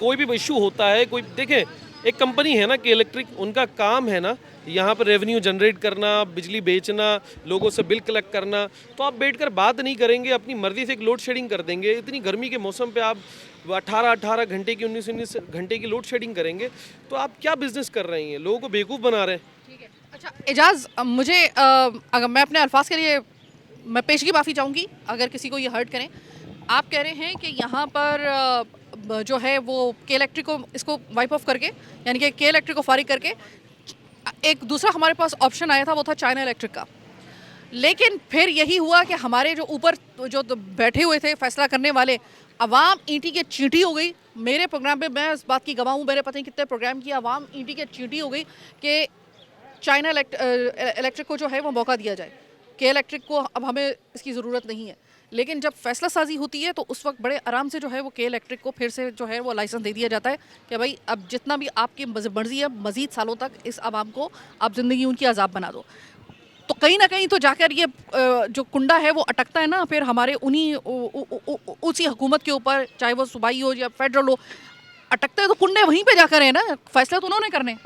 कोई भी इशू होता है, कोई देखें, एक कंपनी है ना के इलेक्ट्रिक, उनका काम है ना यहाँ पर रेवेन्यू जनरेट करना, बिजली बेचना, लोगों से बिल कलेक्ट करना। तो आप बैठकर बात नहीं करेंगे, अपनी मर्ज़ी से एक लोड शेडिंग कर देंगे। इतनी गर्मी के मौसम पे आप 18 घंटे की 19 घंटे की लोड शेडिंग करेंगे तो आप क्या बिज़नेस कर रहे हैं, लोगों को बेवकूफ़ बना रहे हैं। ठीक है, अच्छा एजाज, मुझे अगर मैं अपने अल्फाज के लिए मैं पेशगी माफ़ी चाहूँगी अगर किसी को ये हर्ट करें। आप कह रहे हैं कि यहाँ पर जो है वो के इलेक्ट्रिक को इसको वाइप ऑफ करके, यानी कि के इलेक्ट्रिक को फारिग करके, एक दूसरा हमारे पास ऑप्शन आया था, वो था चाइना इलेक्ट्रिक का। लेकिन फिर यही हुआ कि हमारे जो ऊपर जो बैठे हुए थे फैसला करने वाले, अवाम ईंटी के चींटी हो गई। मेरे प्रोग्राम पे मैं इस बात की गवाह हूँ, मैंने पता नहीं कितने प्रोग्राम किया, अवाम ईंटी के चींटी हो गई कि चाइना इलेक्ट्रिक को जो है वो मौका दिया जाए, के इलेक्ट्रिक को अब हमें इसकी ज़रूरत नहीं है। लेकिन जब फैसला साजी होती है तो उस वक्त बड़े आराम से जो है वो के इलेक्ट्रिक को फिर से जो है वो लाइसेंस दे दिया जाता है कि भाई अब जितना भी आपकी मर्जी है मज़ीद सालों तक इस आवाम को आप ज़िंदगी उनकी आज़ाब बना दो। तो कहीं ना कहीं तो जाकर ये जो कुंडा है वो अटकता है ना फिर हमारे उसी हुकूमत के ऊपर, चाहे वो सूबाई हो या फेडरल हो, अटकते हैं तो कुंडे वहीं पे जाकर है ना, फैसले तो उन्होंने करने।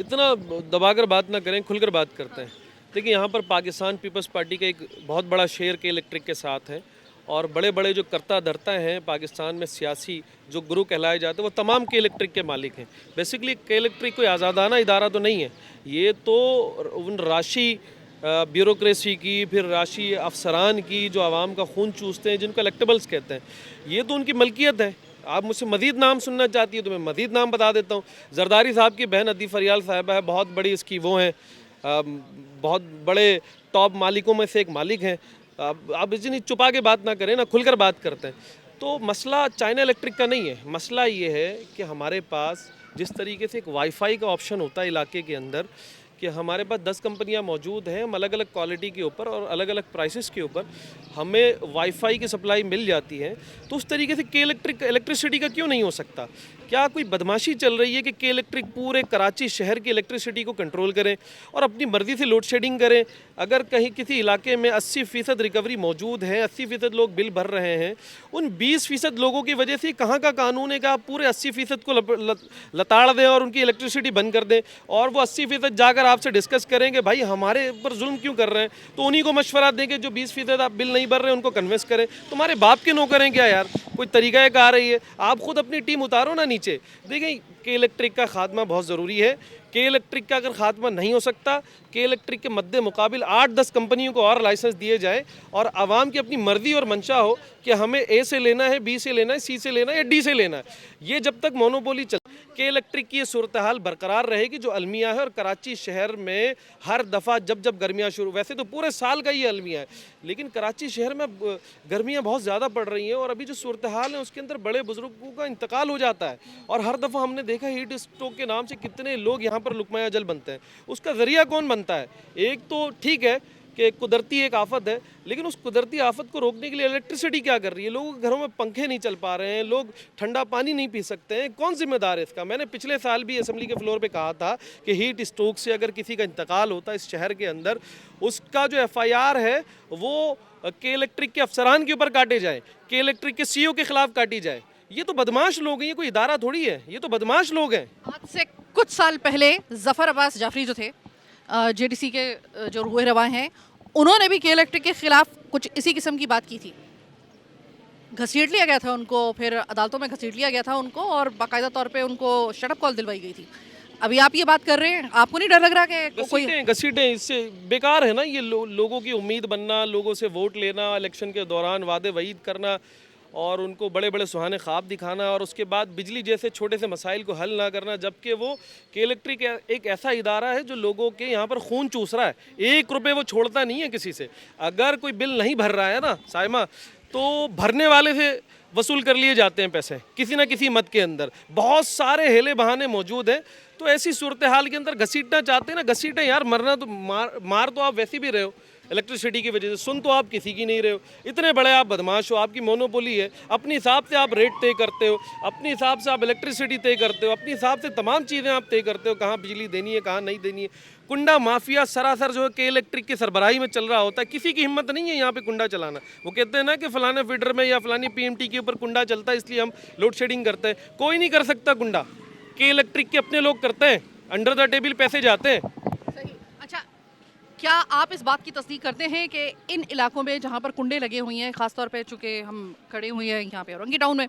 इतना दबाकर बात ना करें, खुलकर बात करते हैं। देखिए यहाँ पर पाकिस्तान पीपल्स पार्टी का एक बहुत बड़ा शेयर के इलेक्ट्रिक के साथ है और बड़े बड़े जो करता धरता हैं पाकिस्तान में सियासी जो गुरु कहलाए जाते हैं वो तमाम के इलेक्ट्रिक के मालिक हैं। बेसिकली के इलेक्ट्रिक कोई आज़ादाना इदारा तो नहीं है, ये तो उन राशि ब्यूरोक्रेसी की, फिर राशि अफसरान की जो आवाम का खून चूसते हैं, जिनको इलेक्टेबल्स कहते हैं, ये तो उनकी मलकियत है। आप मुझसे मज़ीद नाम सुनना चाहती है तो मैं मज़ीद नाम बता देता हूँ। जरदारी साहब की बहन अदी फरियाल साहिबा है, बहुत बड़ी इसकी वो हैं, बहुत बड़े टॉप मालिकों में से एक मालिक हैं। आप इतनी छुपा के बात ना करें ना, खुलकर बात करते हैं। तो मसला चाइना इलेक्ट्रिक का नहीं है, मसला ये है कि हमारे पास जिस तरीके से एक वाईफाई का ऑप्शन होता है इलाके के अंदर, कि हमारे पास 10 कंपनियां मौजूद हैं, हम अलग अलग क्वालिटी के ऊपर और अलग अलग प्राइसेस के ऊपर हमें वाईफाई की सप्लाई मिल जाती है। तो उस तरीके से के इलेक्ट्रिसिटी का क्यों नहीं हो सकता? क्या कोई बदमाशी चल रही है कि के इलेक्ट्रिक पूरे कराची शहर की इलेक्ट्रिसिटी को कंट्रोल करें और अपनी मर्ज़ी से लोड शेडिंग करें? अगर कहीं किसी इलाके में 80% रिकवरी मौजूद है, 80% लोग बिल भर रहे हैं, उन 20% लोगों की वजह से कहाँ का कानून है कि आप पूरे 80% को लताड़ दें और उनकी इलेक्ट्रिसिटी बंद कर दें और वो 80% जाकर आपसे डिस्कस करेंगे भाई हमारे ऊपर जुल्म क्यों कर रहे हैं, तो उन्हीं को मशवरा दें कि जो 20% आप बिल नहीं भर रहे हैं उनको कन्विंस करें। तुम्हारे बाप के नौकर हैं क्या यार? कोई तरीका एक आ रही है, आप खुद अपनी टीम उतारो ना नीचे। देखिए के इलेक्ट्रिक का खात्मा बहुत ज़रूरी है। के इलेक्ट्रिक का अगर खात्मा नहीं हो सकता, के इलेक्ट्रिक के मद्दे मुकाबिल 8-10 कंपनियों को और लाइसेंस दिए जाए और आवाम की अपनी मर्जी और मंशा हो कि हमें ए से लेना है, बी से लेना है, सी से लेना है या डी से लेना है। ये जब तक मोनोपोली चल के इलेक्ट्रिक की ये सूरत हाल बरकरार रहेगी जो अलमिया है। और कराची शहर में हर दफ़ा जब गर्मियाँ शुरू, वैसे तो पूरे साल का ये अलमिया है, लेकिन कराची शहर में गर्मियाँ बहुत ज़्यादा पड़ रही हैं और अभी जो सूरत हाल है उसके अंदर बड़े बुजुर्गों का इंतकाल हो जाता है। और हर दफ़ा हमने देखा हीट स्ट्रोक के नाम से कितने लोग यहाँ पर लुकमाया जल बनते हैं। उसका ज़रिया कौन बनता है? एक तो ठीक है कि कुदरती एक आफत है, लेकिन उस कुदरती आफत को रोकने के लिए इलेक्ट्रिसिटी क्या कर रही है? लोगों के घरों में पंखे नहीं चल पा रहे हैं, लोग ठंडा पानी नहीं पी सकते हैं। कौन जिम्मेदार है इसका? मैंने पिछले साल भी असेंबली के फ्लोर पे कहा था कि हीट स्ट्रोक से अगर किसी का इंतकाल होता है इस शहर के अंदर, उसका जो FIR है वो के इलेक्ट्रिक के अफसरान के ऊपर काटे जाए, के इलेक्ट्रिक के CEO के खिलाफ काटी जाए। ये तो बदमाश लोग हैं, ये कोई इदारा थोड़ी है, ये तो बदमाश लोग हैं। आज से कुछ साल पहले ज़फ़र अब्बास जाफरी जो थे JDC के जो रुए रवा हैं, उन्होंने भी के इलेक्ट्रिक के खिलाफ कुछ इसी किस्म की बात की थी। घसीट लिया गया था उनको, फिर अदालतों में घसीट लिया गया था उनको और बाकायदा तौर पे उनको शटअप कॉल दिलवाई गई थी। अभी आप ये बात कर रहे हैं, आपको नहीं डर लग रहा कि कोई घसीटें? इससे बेकार है ना ये लोगों की उम्मीद बनना, लोगों से वोट लेना, इलेक्शन के दौरान वादे वईद करना और उनको बड़े बड़े सुहाने ख्वाब दिखाना और उसके बाद बिजली जैसे छोटे से मसाइल को हल ना करना। जबकि वो के इलेक्ट्रिक एक ऐसा इदारा है जो लोगों के यहाँ पर खून चूस रहा है, 1 रुपये वो छोड़ता नहीं है किसी से। अगर कोई बिल नहीं भर रहा है ना साइमा, तो भरने वाले से वसूल कर लिए जाते हैं पैसे किसी ना किसी मद के अंदर। बहुत सारे हेले बहाने मौजूद हैं। तो ऐसी सूरत हाल के अंदर घसीटना चाहते हैं ना, घसीटें यार। मरना तो मार तो आप वैसे भी रहे हो इलेक्ट्रिसिटी की वजह से, सुन तो आप किसी की नहीं रहे हो। इतने बड़े आप बदमाश हो, आपकी मोनोपोली है, अपने हिसाब से आप रेट तय करते हो, अपने हिसाब से आप इलेक्ट्रिसिटी तय करते हो, अपने हिसाब से तमाम चीज़ें आप तय करते हो, कहाँ बिजली देनी है कहाँ नहीं देनी है। कुंडा माफिया सरासर जो है के इलेक्ट्रिक की सरबराही में चल रहा होता है। किसी की हिम्मत नहीं है यहाँ पे कुंडा चलाना। वो कहते हैं ना कि फलाने फीडर में या फलानी PMT के ऊपर कुंडा चलता है इसलिए हम लोड शेडिंग करते हैं। कोई नहीं कर सकता कुंडा, के इलेक्ट्रिक के अपने लोग करते हैं, अंडर द टेबल पैसे जाते हैं। सही। अच्छा, क्या आप इस बात की तस्दीक करते हैं कि इन इलाकों में जहाँ पर कुंडे लगे हुए हैं, ख़ासतौर पे चूँकि हम खड़े हुए हैं यहाँ पे औरंगी टाउन में,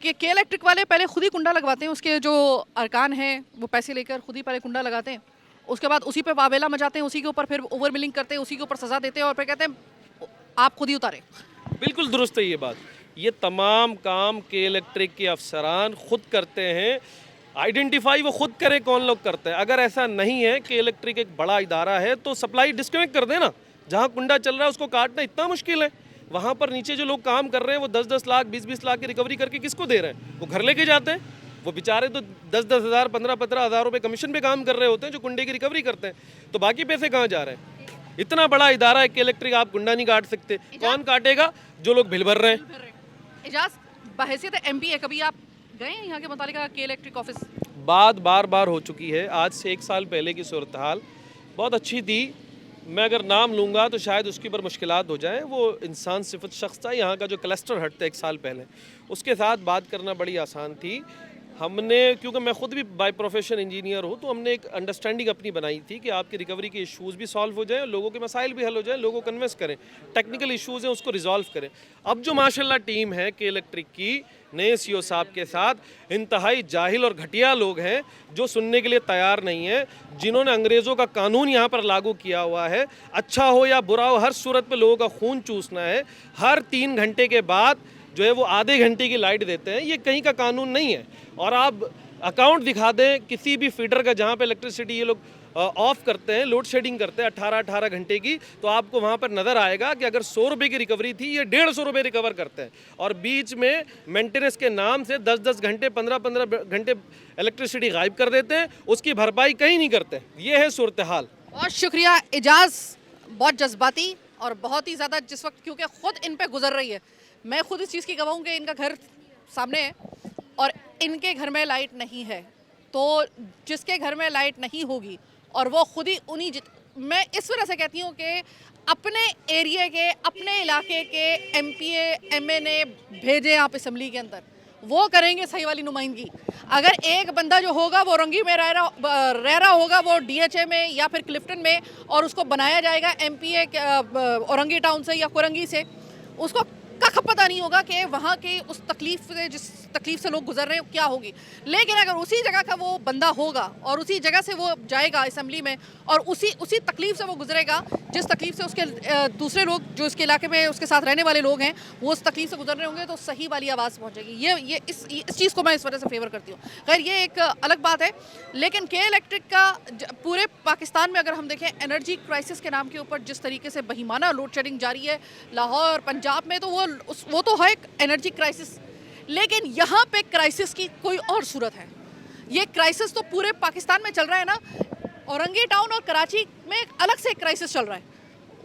कि के इलेक्ट्रिक वाले पहले खुद ही कुंडा लगवाते हैं, उसके जो अरकान हैं वो पैसे लेकर खुद ही पहले कुंडा लगाते हैं, उसके बाद उसी पे वावेला मचाते हैं, उसी के ऊपर फिर ओवर बिलिंग करते हैं, उसी के ऊपर सज़ा देते हैं और फिर कहते हैं आप खुद ही उतारें? बिल्कुल दुरुस्त है ये बात। ये तमाम काम के इलेक्ट्रिक के अफसरान खुद करते हैं। आइडेंटिफाई वो खुद करें कौन लोग करते हैं। अगर ऐसा नहीं है कि इलेक्ट्रिक एक बड़ा इदारा है तो सप्लाई डिस्कनेक्ट कर देना, जहाँ कुंडा चल रहा है उसको काटना इतना मुश्किल है। वहाँ पर नीचे जो लोग काम कर रहे हैं वो 10-10 लाख 20-20 लाख की रिकवरी करके किसको दे रहे हैं? वो घर लेके जाते हैं। वो बेचारे तो 10-10 हज़ार 15-15 हज़ार रुपये कमीशन पे काम कर रहे होते हैं जो कुंडे की रिकवरी करते हैं। तो बाकी पैसे कहाँ जा रहे हैं? इतना बड़ा इदारा है कि इलेक्ट्रिक, आप कुंडा नहीं काट सकते। कौन काटेगा? जो लोग बिल भर रहे हैं। इजाज, बहैसियत एमपी है, कभी आप गए हैं यहाँ के मुतालिका के इलेक्ट्रिक ऑफिस? बात बार बार हो चुकी है। आज से 1 साल पहले की सूरत हाल बहुत अच्छी थी। मैं अगर नाम लूँगा तो शायद उसके ऊपर मुश्किलात हो जाएं। वो इंसान सिफत शख्स था, यहाँ का जो क्लस्टर हट था 1 साल पहले, उसके साथ बात करना बड़ी आसान थी। हमने, क्योंकि मैं ख़ुद भी बाय प्रोफेशन इंजीनियर हूँ, तो हमने एक अंडरस्टैंडिंग अपनी बनाई थी कि आपकी रिकवरी के इश्यूज़ भी सॉल्व हो जाएं, लोगों के मसाइल भी हल हो जाएं, लोगों को कन्विंस करें, टेक्निकल इश्यूज़ हैं उसको रिजॉल्व करें। अब जो माशाल्लाह टीम है के इलेक्ट्रिक की नए सीईओ साहब के साथ, इंतहाई जाहिल और घटिया लोग हैं जो सुनने के लिए तैयार नहीं है, जिन्होंने अंग्रेज़ों का कानून यहाँ पर लागू किया हुआ है। अच्छा हो या बुरा हो, हर सूरत पर लोगों का खून चूसना है। हर 3 घंटे के बाद जो है वो आधे घंटे की लाइट देते हैं। ये कहीं का कानून नहीं है। और आप अकाउंट दिखा दें किसी भी फीडर का जहाँ पे इलेक्ट्रिसिटी ये लोग ऑफ करते हैं, लोड शेडिंग करते हैं 18-18 घंटे की, तो आपको वहाँ पर नज़र आएगा कि अगर 100 रुपये की रिकवरी थी, ये 150 रुपये रिकवर करते हैं। और बीच में मेंटेनेंस के नाम से 10-10 घंटे 15-15 घंटे इलेक्ट्रिसिटी गायब कर देते हैं, उसकी भरपाई कहीं नहीं करते। ये है सूरत हाल। बहुत शुक्रिया इजाज, बहुत जज्बाती और बहुत ही ज़्यादा, जिस वक्त क्योंकि ख़ुद इन पर गुजर रही है। मैं खुद इस चीज़ की गवाह हूँ कि इनका घर सामने है और इनके घर में लाइट नहीं है, तो जिसके घर में लाइट नहीं होगी और वो खुद ही मैं इस वजह से कहती हूँ कि अपने एरिया के, अपने इलाके के एमपीए एमएनए भेजें आप असम्बली के अंदर, वो करेंगे सही वाली नुमाइंदगी। अगर एक बंदा जो होगा वो रंगी में रह रहा होगा, वो डीएचए में या फिर क्लिफ्टन में, और उसको बनाया जाएगा एमपीए औरंगी टाउन से या कुरंगी से, उसको कख पता नहीं होगा कि वहाँ के उस तकलीफ से, जिस तकलीफ से लोग गुजर रहे हैं, क्या होगी। लेकिन अगर उसी जगह का वो बंदा होगा और उसी जगह से वो जाएगा असेंबली में और उसी तकलीफ से वो गुजरेगा जिस तकलीफ से उसके दूसरे लोग जो इसके इलाके में उसके साथ रहने वाले लोग हैं वो उस तकलीफ से गुजर रहे होंगे, तो सही वाली आवाज़ पहुँचेगी। ये इस चीज़ को मैं इस वजह से फेवर करती हूँ। खैर ये एक अलग बात है। लेकिन के इलेक्ट्रिक का पूरे पाकिस्तान में अगर हम देखें, एनर्जी क्राइसिस के नाम के ऊपर जिस तरीके से बहीमाना लोड शेडिंग जारी है लाहौर पंजाब में, तो वो तो है एक एनर्जी क्राइसिस, लेकिन यहाँ पे क्राइसिस की कोई और सूरत है। ये क्राइसिस तो पूरे पाकिस्तान में चल रहा है ना, औरंगी टाउन और कराची में एक अलग से क्राइसिस चल रहा है।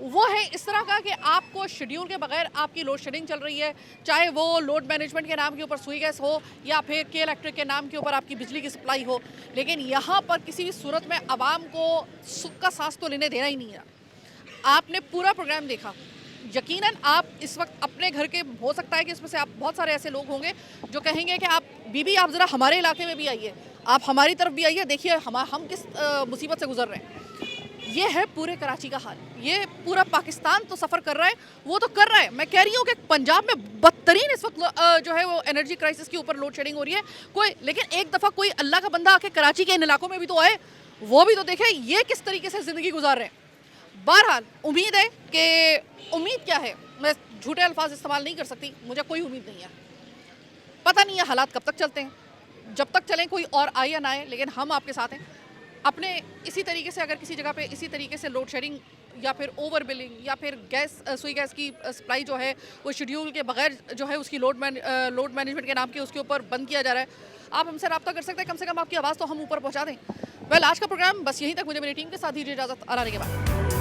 वो है इस तरह का कि आपको शेड्यूल के बगैर आपकी लोड शेडिंग चल रही है, चाहे वो लोड मैनेजमेंट के नाम के ऊपर सुई गैस हो या फिर के इलेक्ट्रिक के नाम के ऊपर आपकी बिजली की सप्लाई हो, लेकिन यहाँ पर किसी भी सूरत में आवाम को सुख का सांस तो लेने देना ही नहीं है। आपने पूरा प्रोग्राम देखा, यकीनन आप इस वक्त अपने घर के, हो सकता है कि इसमें से आप बहुत सारे ऐसे लोग होंगे जो कहेंगे कि आप बीबी आप ज़रा हमारे इलाके में भी आइए, आप हमारी तरफ भी आइए, देखिए हम किस मुसीबत से गुजर रहे हैं। ये है पूरे कराची का हाल। ये पूरा पाकिस्तान तो सफ़र कर रहा है, वो तो कर रहा है। मैं कह रही हूँ कि पंजाब में बदतरीन इस वक्त जो है वो एनर्जी क्राइसिस के ऊपर लोड शेडिंग हो रही है। लेकिन एक दफ़ा कोई अल्लाह का बंदा आके कराची के इन इलाकों में भी तो आए, वो भी तो देखे ये किस तरीके से ज़िंदगी गुजार रहे हैं। बहरहाल उम्मीद है कि, उम्मीद क्या है, मैं झूठे अल्फाज इस्तेमाल नहीं कर सकती, मुझे कोई उम्मीद नहीं है। पता नहीं है हालात कब तक चलते हैं, जब तक चलें कोई और आए या ना आए, लेकिन हम आपके साथ हैं। अपने इसी तरीके से अगर किसी जगह पे इसी तरीके से लोड शेडिंग या फिर ओवर बिलिंग या फिर सुई गैस की सप्लाई जो है वो शेड्यूल के बगैर जो है उसकी लोड मैनेजमेंट के नाम के उसके ऊपर बंद किया जा रहा है, आप हमसे रब्ता कर सकते हैं। कम से कम आपकी आवाज़ तो हम ऊपर पहुँचा दें। वेल, आज का प्रोग्राम बस यहीं तक। मुझे मेरी टीम के साथ दीजिए इजाज़त। आने के बाद